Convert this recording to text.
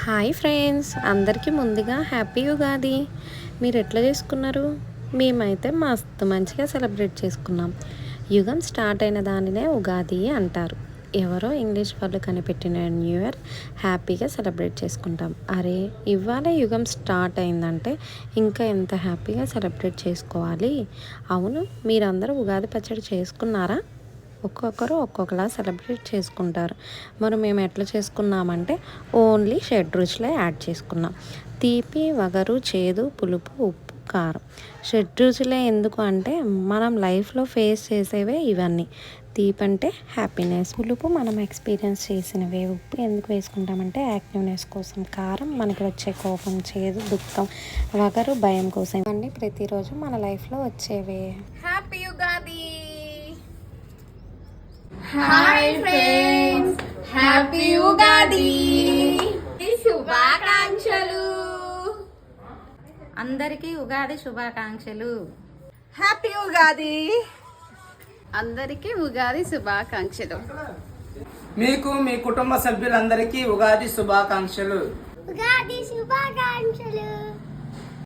Hi friends, అందరికీ ముందుగా happy Ugadi. మీరు ఎట్లా చేసుకున్నారు? మేమైతే మస్తు మంచిగా సెలబ్రేట్ చేసుకున్నాం. యుగం స్టార్ట్ అయిన దానినే ఉగాది అంటారు. ఎవరో ఇంగ్లీష్ వాళ్ళు కనిపెట్టిన న్యూ ఇయర్ హ్యాపీగా సెలబ్రేట్ చేసుకుంటాం. అరే, ఇవాళ యుగం స్టార్ట్ అయిందంటే ఇంకా ఎంత హ్యాపీగా సెలబ్రేట్ చేసుకోవాలి. అవును, మీరందరూ ఉగాది పచ్చడి చేసుకున్నారా? ఒక్కొక్కరు ఒక్కొక్కలా సెలబ్రేట్ చేసుకుంటారు. మరి మేము ఎట్లా చేసుకున్నామంటే ఓన్లీ షడ్రుచులే యాడ్ చేసుకున్నాం. తీపి, వగరు, చేదు, పులుపు, ఉప్పు, కారం. షడ్రుచులే ఎందుకు అంటే మనం లైఫ్లో ఫేస్ చేసేవే ఇవన్నీ. తీపి అంటే హ్యాపీనెస్, పులుపు మనం ఎక్స్పీరియన్స్ చేసినవే, ఉప్పు ఎందుకు వేసుకుంటామంటే యాక్టివ్నెస్ కోసం, కారం మనకి వచ్చే కోపం, చేదు దుఃఖం, వగరు భయం కోసం. ఇవన్నీ ప్రతిరోజు మన లైఫ్లో వచ్చేవే. Happy Ugadi. Hi friends, happy Ugadi శుభాకాంక్షలు. అందరికీ ఉగాది శుభాకాంక్షలు. హ్యాపీ ఉగాది. అందరికీ ఉగాది శుభాకాంక్షలు. మీకు మీ కుటుంబ సభ్యులందరికీ ఉగాది శుభాకాంక్షలు. ఉగాది శుభాకాంక్షలు.